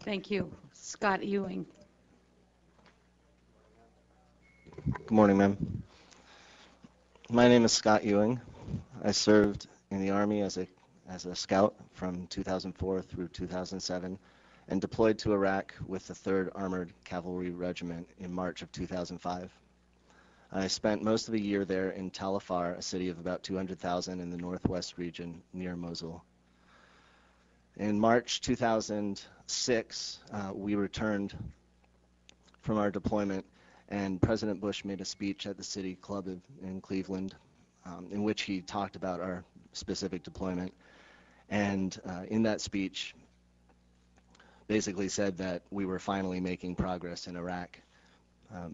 Thank you. Scott Ewing. Good morning, ma'am. My name is Scott Ewing. I served in the Army as a scout from 2004 through 2007 and deployed to Iraq with the 3rd Armored Cavalry Regiment in March of 2005. I spent most of a year there in Tal Afar, a city of about 200,000 in the northwest region near Mosul. In March 2006, we returned from our deployment, and President Bush made a speech at the City Club in Cleveland in which he talked about our specific deployment. And in that speech, basically said that we were finally making progress in Iraq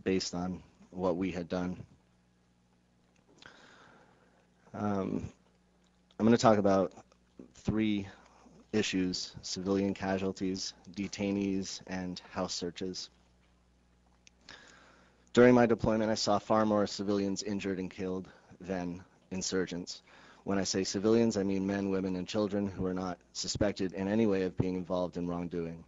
based on what we had done. I'm going to talk about 3 issues: civilian casualties, detainees, and house searches. During my deployment, I saw far more civilians injured and killed than insurgents. When I say civilians, I mean men, women, and children who are not suspected in any way of being involved in wrongdoing.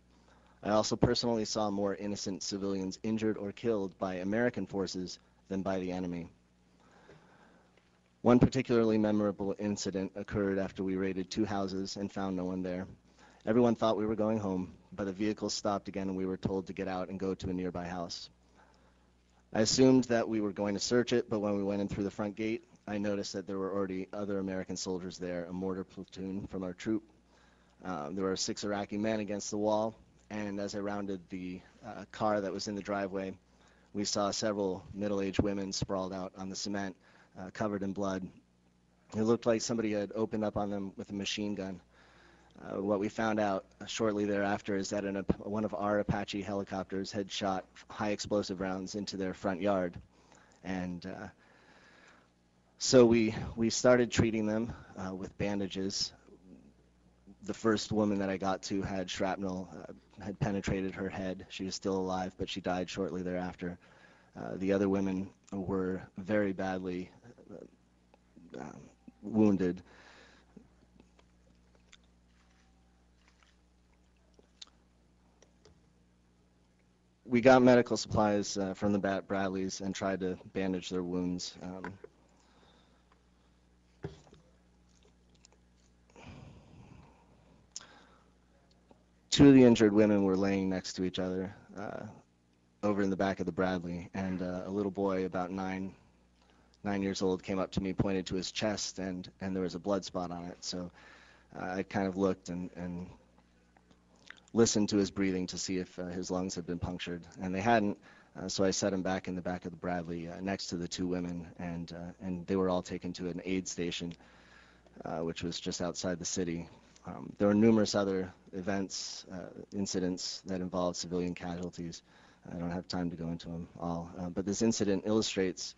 I also personally saw more innocent civilians injured or killed by American forces than by the enemy. One particularly memorable incident occurred after we raided 2 houses and found no one there. Everyone thought we were going home, but the vehicle stopped again and we were told to get out and go to a nearby house. I assumed that we were going to search it, but when we went in through the front gate, I noticed that there were already other American soldiers there, a mortar platoon from our troop. There were 6 Iraqi men against the wall, and as I rounded the car that was in the driveway, we saw several middle-aged women sprawled out on the cement, covered in blood. It looked like somebody had opened up on them with a machine gun. What we found out shortly thereafter is that one of our Apache helicopters had shot high explosive rounds into their front yard. And so we started treating them with bandages. The first woman that I got to had shrapnel, had penetrated her head. She was still alive, but she died shortly thereafter. The other women were very badly wounded. We got medical supplies from the Bradleys and tried to bandage their wounds. Two of the injured women were laying next to each other over in the back of the Bradley, and a little boy about 9 years old came up to me, pointed to his chest, and there was a blood spot on it. So I kind of looked and listened to his breathing to see if his lungs had been punctured, and they hadn't. So I set him back in the back of the Bradley next to the 2 women, and they were all taken to an aid station, which was just outside the city. There were numerous other events, incidents that involved civilian casualties. I don't have time to go into them all, but this incident illustrates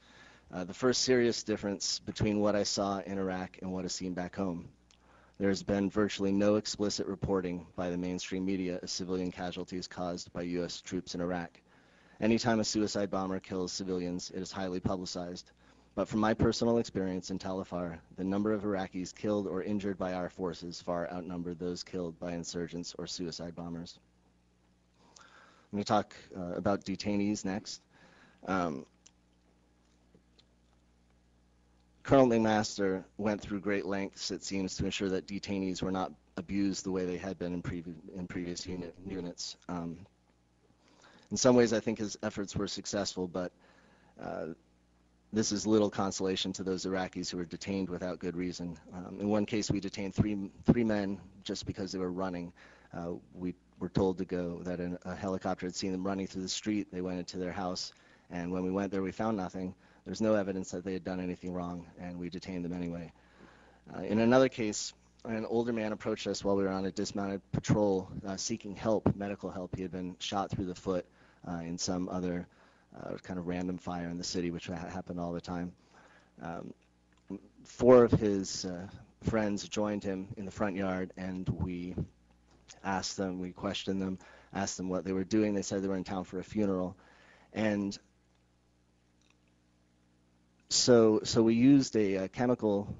the first serious difference between what I saw in Iraq and what is seen back home. There has been virtually no explicit reporting by the mainstream media of civilian casualties caused by U.S. troops in Iraq. Anytime a suicide bomber kills civilians, it is highly publicized. But from my personal experience in Tal Afar, the number of Iraqis killed or injured by our forces far outnumbered those killed by insurgents or suicide bombers. I'm going to talk about detainees next. Colonel McMaster went through great lengths, it seems, to ensure that detainees were not abused the way they had been in previous units. In some ways, I think his efforts were successful, but this is little consolation to those Iraqis who were detained without good reason. In one case, we detained three men just because they were running. We were told to go, that a helicopter had seen them running through the street. They went into their house, and when we went there, we found nothing. There's no evidence that they had done anything wrong, and we detained them anyway. In another case, an older man approached us while we were on a dismounted patrol seeking help, medical help. He had been shot through the foot in some other kind of random fire in the city, which happened all the time. 4 of his friends joined him in the front yard, and we questioned them, asked them what they were doing. They said they were in town for a funeral. And so we used a chemical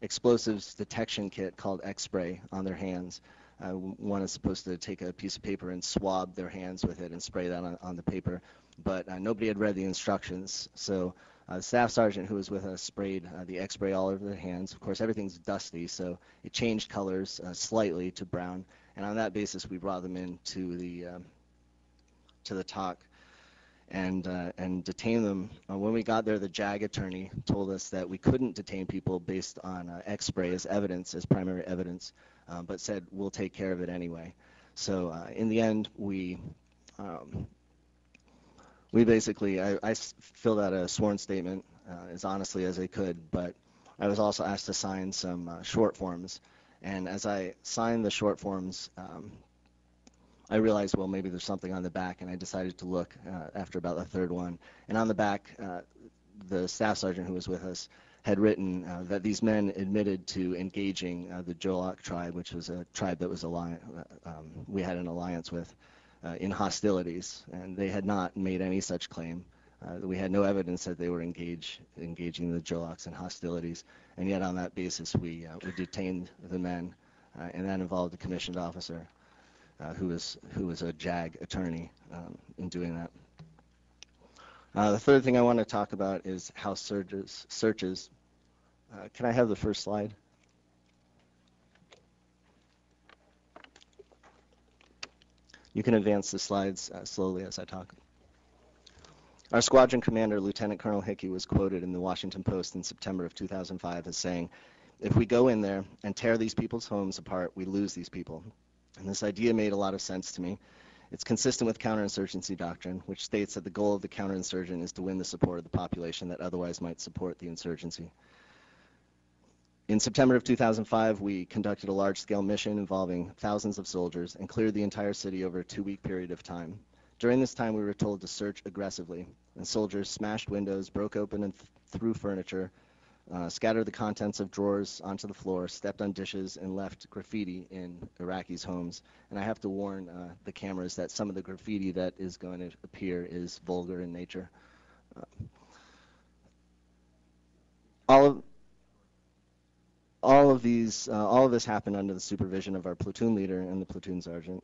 explosives detection kit called X-spray on their hands. One is supposed to take a piece of paper and swab their hands with it and spray that on the paper, but nobody had read the instructions. So the staff sergeant who was with us sprayed the X-spray all over their hands. Of course, everything's dusty, so it changed colors slightly to brown. And on that basis, we brought them in to the talk and detain them. When we got there, the JAG attorney told us that we couldn't detain people based on X-spray as evidence, as primary evidence, but said we'll take care of it anyway. So in the end, we basically, I filled out a sworn statement as honestly as I could, but I was also asked to sign some short forms. And as I signed the short forms, I realized, well, maybe there's something on the back, and I decided to look after about the third one. And on the back, the staff sergeant who was with us had written that these men admitted to engaging the Jolok tribe, which was a tribe that was we had an alliance with, in hostilities, and they had not made any such claim. We had no evidence that they were engaging the Joloks in hostilities, and yet on that basis we detained the men, and that involved a commissioned officer who was a JAG attorney in doing that. The third thing I want to talk about is house searches. Can I have the first slide? You can advance the slides slowly as I talk. Our squadron commander, Lieutenant Colonel Hickey, was quoted in the Washington Post in September of 2005 as saying, "If we go in there and tear these people's homes apart, we lose these people." And this idea made a lot of sense to me. It's consistent with counterinsurgency doctrine, which states that the goal of the counterinsurgent is to win the support of the population that otherwise might support the insurgency. In September of 2005, we conducted a large-scale mission involving thousands of soldiers and cleared the entire city over a 2-week period of time. During this time, we were told to search aggressively, and soldiers smashed windows, broke open and threw furniture, scattered the contents of drawers onto the floor, stepped on dishes, and left graffiti in Iraqis' homes. And I have to warn the cameras that some of the graffiti that is going to appear is vulgar in nature. All of this happened under the supervision of our platoon leader and the platoon sergeant.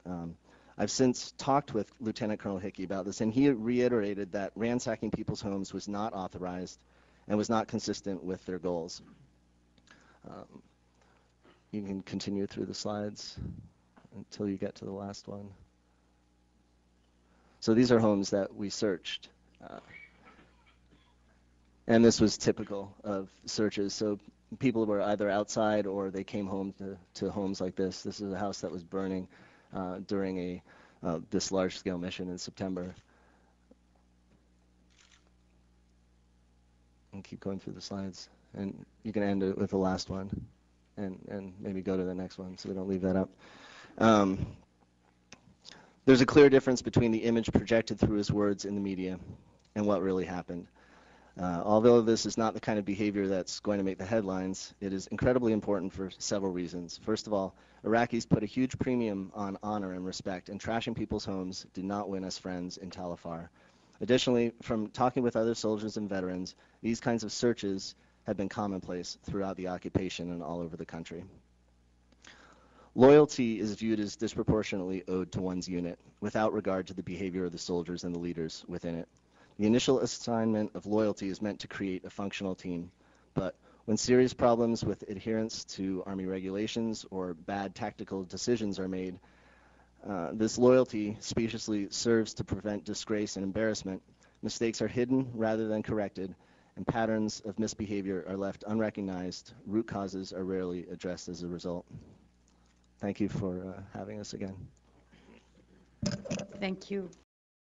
I've since talked with Lieutenant Colonel Hickey about this, and he reiterated that ransacking people's homes was not authorized and was not consistent with their goals. You can continue through the slides until you get to the last one. So these are homes that we searched. And this was typical of searches. So people were either outside or they came home to homes like this. This is a house that was burning during this large-scale mission in September. And keep going through the slides. And you can end it with the last one and maybe go to the next one so we don't leave that up. There's a clear difference between the image projected through his words in the media and what really happened. Although this is not the kind of behavior that's going to make the headlines, it is incredibly important for several reasons. First of all, Iraqis put a huge premium on honor and respect, and trashing people's homes did not win us friends in Tal Afar. Additionally, from talking with other soldiers and veterans, these kinds of searches have been commonplace throughout the occupation and all over the country. Loyalty is viewed as disproportionately owed to one's unit, without regard to the behavior of the soldiers and the leaders within it. The initial assignment of loyalty is meant to create a functional team, but when serious problems with adherence to Army regulations or bad tactical decisions are made, this loyalty speciously serves to prevent disgrace and embarrassment. Mistakes are hidden rather than corrected, and patterns of misbehavior are left unrecognized. Root causes are rarely addressed as a result. Thank you for having us again. Thank you.